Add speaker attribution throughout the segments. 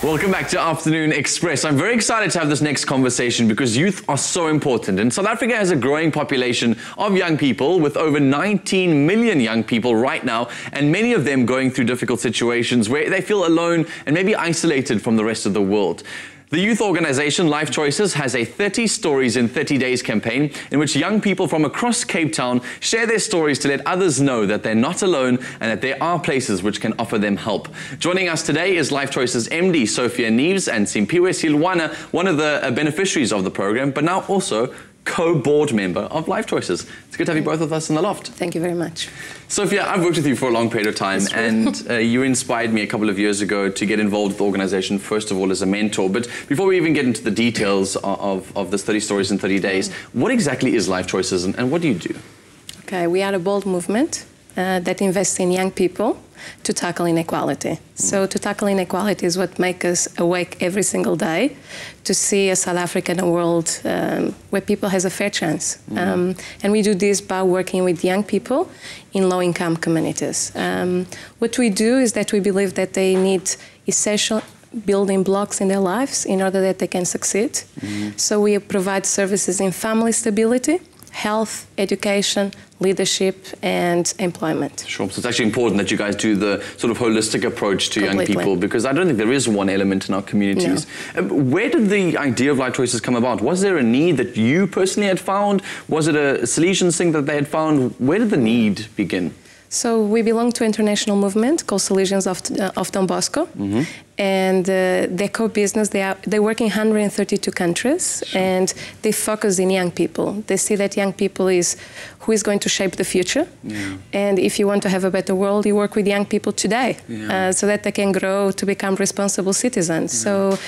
Speaker 1: Welcome back to Afternoon Express. I'm very excited to have this next conversation because youth are so important. And South Africa has a growing population of young people with over 19 million young people right now, and many of them going through difficult situations where they feel alone and maybe isolated from the rest of the world. The youth organization Life Choices has a 30 Stories in 30 Days campaign in which young people from across Cape Town share their stories to let others know that they're not alone and that there are places which can offer them help. Joining us today is Life Choices MD Sofia Naves and Simphiwe Silwana, one of the beneficiaries of the program, but now also co-board member of Life Choices. It's good to have you both of us in the loft.
Speaker 2: Thank you very much.
Speaker 1: Sofia, I've worked with you for a long period of time, and you inspired me a couple of years ago to get involved with the organization, first of all as a mentor. But before we even get into the details of this 30 Stories in 30 Days, what exactly is Life Choices and what do you do?
Speaker 2: Okay, we are a bold movement that invests in young people to tackle inequality. So to tackle inequality is what makes us awake every single day, to see a South Africa and a world where people has a fair chance. And we do this by working with young people in low-income communities. What we do is that we believe that they need essential building blocks in their lives in order that they can succeed. So we provide services in family stability, health, education, leadership and employment.
Speaker 1: Sure. So it's actually important that you guys do the sort of holistic approach to young people, because I don't think there is one element in our communities. No. Where did the idea of Life Choices come about? Was there a need that you personally had found? Was it a solutions thing that they had found? Where did the need begin?
Speaker 2: So we belong to an international movement called Solutions of Don Bosco. And their core business, they work in 132 countries, and they focus in young people. They see that young people is who is going to shape the future. And if you want to have a better world, you work with young people today, so that they can grow to become responsible citizens. So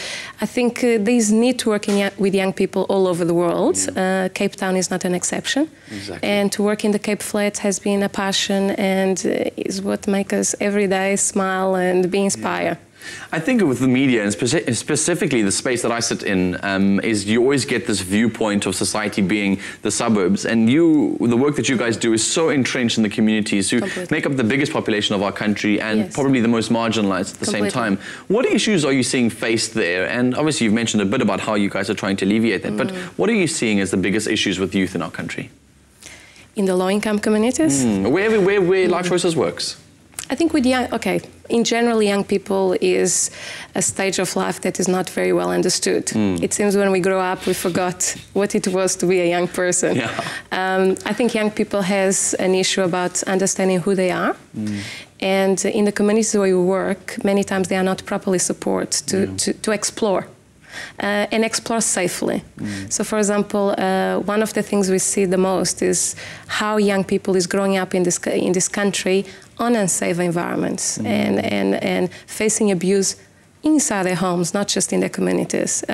Speaker 2: I think there's need to work with young people all over the world. Cape Town is not an exception. And to work in the Cape Flats has been a passion and is what makes us every day smile and be inspired.
Speaker 1: I think with the media, and specifically the space that I sit in, is you always get this viewpoint of society being the suburbs, and the work that you guys do is so entrenched in the communities who make up the biggest population of our country and probably the most marginalized at the same time. What issues are you seeing faced there? And obviously you've mentioned a bit about how you guys are trying to alleviate that, but what are you seeing as the biggest issues with youth in our country?
Speaker 2: In the low-income communities?
Speaker 1: Where Life Choices works?
Speaker 2: I think with in general, young people is a stage of life that is not very well understood. It seems when we grow up, we forgot what it was to be a young person. I think young people has an issue about understanding who they are. And in the communities where we work, many times they are not properly supported to explore. And explore safely. So, for example, one of the things we see the most is how young people is growing up in this country on unsafe environments and facing abuse inside their homes, not just in their communities.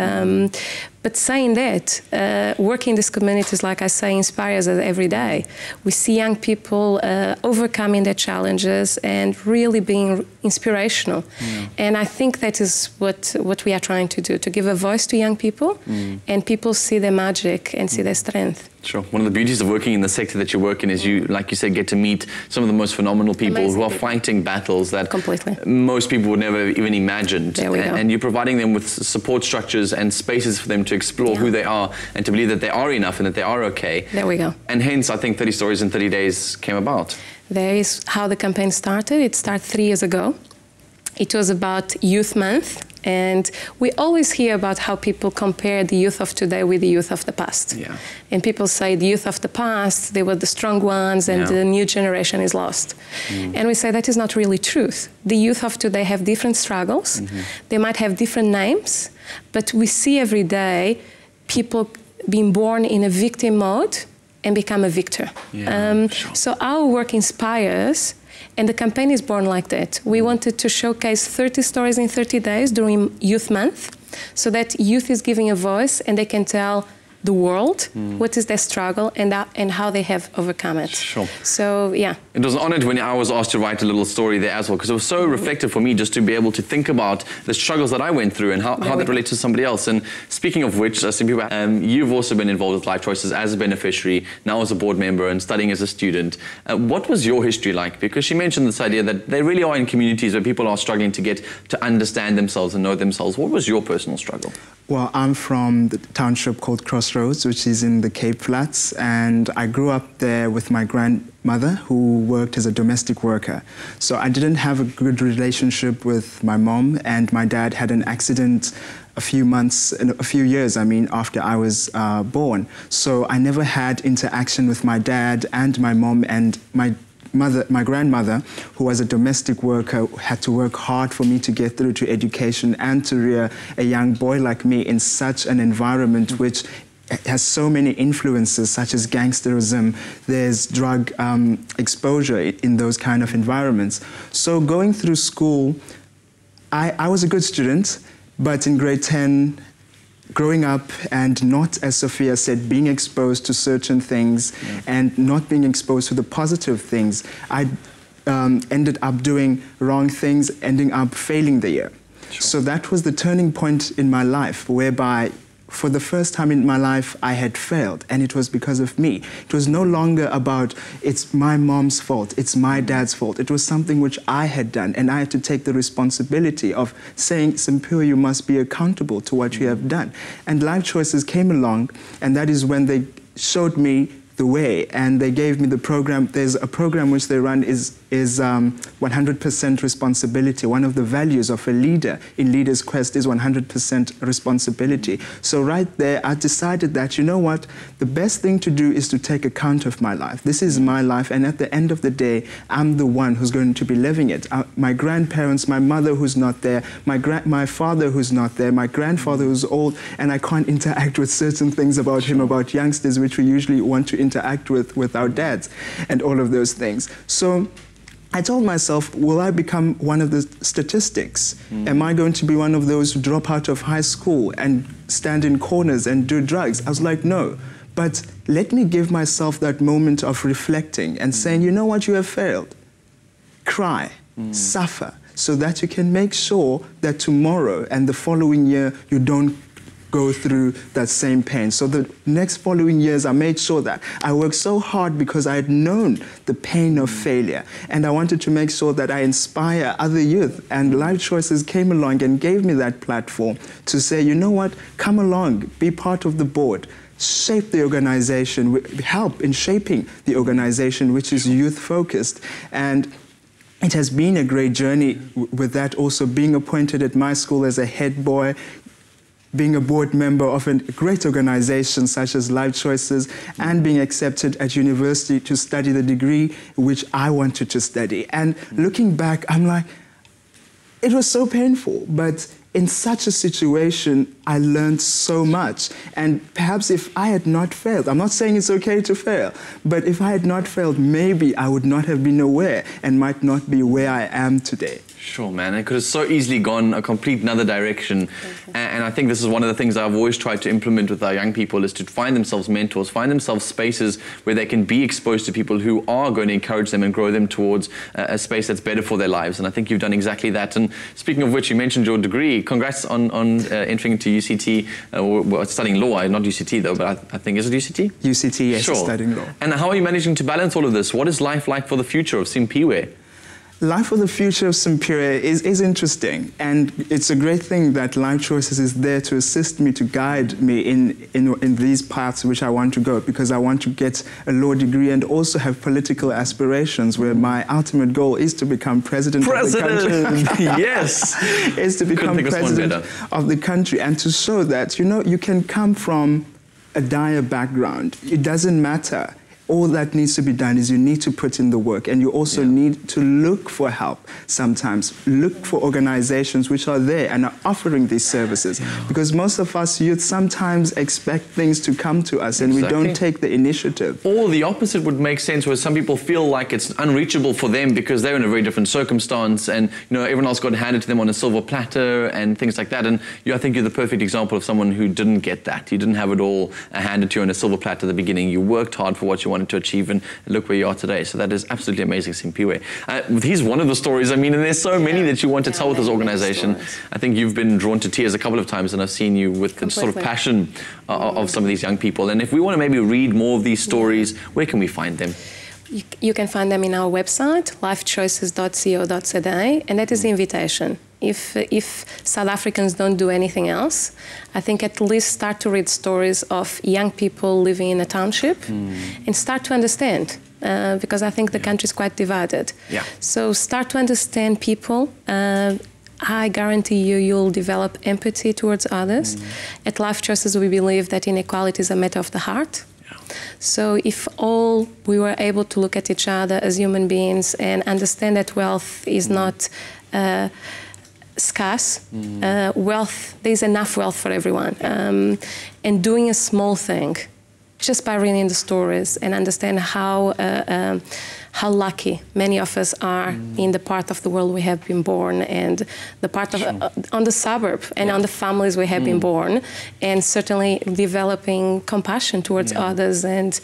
Speaker 2: But saying that, working in these communities, like I say, inspires us every day. We see young people overcoming their challenges and really being inspirational. And I think that is what we are trying to do, to give a voice to young people, and people see their magic and see their strength.
Speaker 1: Sure. One of the beauties of working in the sector that you work in is you, like you said, get to meet some of the most phenomenal people who are fighting battles that most people would never even imagine. And you're providing them with support structures and spaces for them to explore who they are and to believe that they are enough and that they are okay.
Speaker 2: There we go.
Speaker 1: And hence, I think 30 Stories in 30 Days came about.
Speaker 2: There is how the campaign started. It started 3 years ago. It was about Youth Month. And we always hear about how people compare the youth of today with the youth of the past. And people say the youth of the past, they were the strong ones and the new generation is lost. And we say that is not really truth. The youth of today have different struggles. They might have different names, but we see every day people being born in a victim mode and become a victor. So our work inspires. And the campaign is born like that. We wanted to showcase 30 stories in 30 days during Youth Month, so that youth is giving a voice and they can tell the world, what is their struggle, and how they have overcome it.
Speaker 1: Sure.
Speaker 2: So, yeah.
Speaker 1: It was honoured when I was asked to write a little story there as well, because it was so reflective for me just to be able to think about the struggles that I went through and how that relates to somebody else. And speaking of which, Simphiwe, you've also been involved with Life Choices as a beneficiary, now as a board member and studying as a student. What was your history like? Because she mentioned this idea that they really are in communities where people are struggling to get to understand themselves and know themselves. What was your personal struggle?
Speaker 3: Well, I'm from the township called Crossroads, which is in the Cape Flats, and I grew up there with my grandmother, who worked as a domestic worker. So I didn't have a good relationship with my mom, and my dad had an accident a few years, after I was born. So I never had interaction with my dad and my mom, and my grandmother, who was a domestic worker, had to work hard for me to get through to education and to rear a young boy like me in such an environment which has so many influences, such as gangsterism. There's drug exposure in those kind of environments. So going through school, I was a good student, but in grade 10, growing up and not, as Sofia said, being exposed to certain things and not being exposed to the positive things, I ended up doing wrong things, ending up failing the year. Sure. So that was the turning point in my life, whereby for the first time in my life, I had failed, and it was because of me. It was no longer about, it's my mom's fault, it's my dad's fault. It was something which I had done, and I had to take the responsibility of saying, Simphiwe, you must be accountable to what you have done. And Life Choices came along, and that is when they showed me the way, and they gave me the program. There's a program which they run is 100% responsibility. One of the values of a leader in Leader's Quest is 100% responsibility. So right there, I decided that, you know what, the best thing to do is to take account of my life. This is my life, and at the end of the day, I'm the one who's going to be living it. My grandparents, my mother who's not there, my father who's not there, my grandfather who's old, and I can't interact with certain things about him, about youngsters, which we usually want to interact with our dads, and all of those things. So I told myself, will I become one of the statistics? Am I going to be one of those who drop out of high school and stand in corners and do drugs? I was like, no. But let me give myself that moment of reflecting and saying, you know what, you have failed. Cry, suffer, so that you can make sure that tomorrow and the following year you don't go through that same pain. So the next following years, I made sure that I worked so hard because I had known the pain of failure. And I wanted to make sure that I inspire other youth. And Life Choices came along and gave me that platform to say, you know what, come along, be part of the board, shape the organization, help in shaping the organization, which is youth-focused. And it has been a great journey with that, also being appointed at my school as a head boy, being a board member of a great organization such as Life Choices, and being accepted at university to study the degree which I wanted to study. And looking back, I'm like, it was so painful, but in such a situation, I learned so much. And perhaps if I had not failed, I'm not saying it's okay to fail, but if I had not failed, maybe I would not have been aware and might not be where I am today.
Speaker 1: Sure, man. It could have so easily gone a complete another direction. And I think this is one of the things I've always tried to implement with our young people, is to find themselves mentors, find themselves spaces where they can be exposed to people who are going to encourage them and grow them towards a space that's better for their lives. And I think you've done exactly that. And speaking of which, you mentioned your degree. Congrats on entering into UCT, or studying law. Not UCT though, but I think, is it UCT?
Speaker 3: UCT, yes,
Speaker 1: sure.
Speaker 3: Studying law.
Speaker 1: And how are you managing to balance all of this? What is life like for the future of Simphiwe?
Speaker 3: Life for the future of Simphiwe is interesting, and it's a great thing that Life Choices is there to assist me, to guide me in these paths which I want to go, because I want to get a law degree and also have political aspirations where my ultimate goal is to become president of the country.
Speaker 1: Yes!
Speaker 3: Is to become president of the country, and to show that, you know, you can come from a dire background. It doesn't matter. all that needs to be done is you need to put in the work, and you also need to look for help sometimes. Look for organizations which are there and are offering these services. Because most of us youth sometimes expect things to come to us and we don't take the initiative.
Speaker 1: Or the opposite would make sense, where some people feel like it's unreachable for them because they're in a very different circumstance, and everyone else got handed to them on a silver platter and things like that. And I think you're the perfect example of someone who didn't get that. You didn't have it all handed to you on a silver platter at the beginning. You worked hard for what you wanted to achieve, and look where you are today. So that is absolutely amazing, Simphiwe. He's one of the stories, and there's so many that you want to tell with this organization. I think you've been drawn to tears a couple of times, and I've seen you with the sort of passion of some of these young people. And if we want to maybe read more of these stories, where can we find them?
Speaker 2: You can find them in our website, lifechoices.co.za, and that is the invitation. If South Africans don't do anything else, I think at least start to read stories of young people living in a township and start to understand, because I think the country is quite divided. So start to understand people. I guarantee you'll develop empathy towards others. At Life Choices, we believe that inequality is a matter of the heart. So if all we were able to look at each other as human beings and understand that wealth is not scarce, there's enough wealth for everyone. And doing a small thing, just by reading the stories and understand how lucky many of us are in the part of the world we have been born, and the part of on the suburb and on the families we have been born, and certainly developing compassion towards others and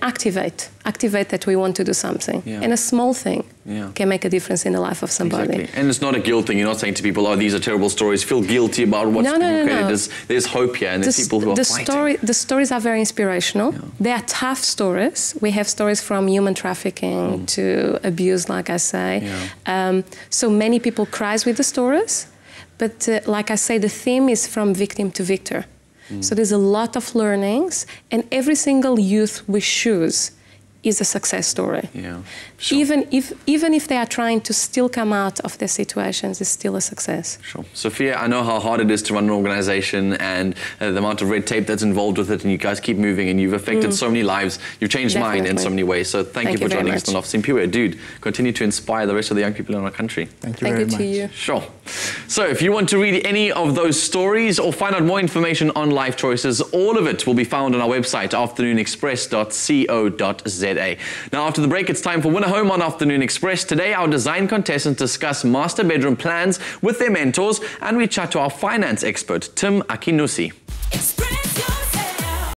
Speaker 2: activate that we want to do something. And a small thing can make a difference in the life of somebody.
Speaker 1: And it's not a guilt thing. You're not saying to people, oh, these are terrible stories, feel guilty about what's been created. There's hope here, and there's people who are fighting.
Speaker 2: The stories are very inspirational. They are tough stories. We have stories from human trafficking to abuse, like I say. So many people cries with the stories, but like I say, the theme is from victim to victor. So there's a lot of learnings, and every single youth we choose is a success story. Even if they are trying to still come out of their situations, it's still a success.
Speaker 1: Sofia, I know how hard it is to run an organization, and the amount of red tape that's involved with it, and you guys keep moving, and you've affected so many lives. You've changed mine in so many ways. So thank you for joining us on Simphiwe. Dude, continue to inspire the rest of the young people in our country.
Speaker 3: Thank you very much.
Speaker 2: To you.
Speaker 1: So if you want to read any of those stories or find out more information on Life Choices, all of it will be found on our website, afternoonexpress.co.za. Now, after the break, it's time for Winner Home on Afternoon Express. Today, our design contestants discuss master bedroom plans with their mentors, and we chat to our finance expert, Tim Akinusi.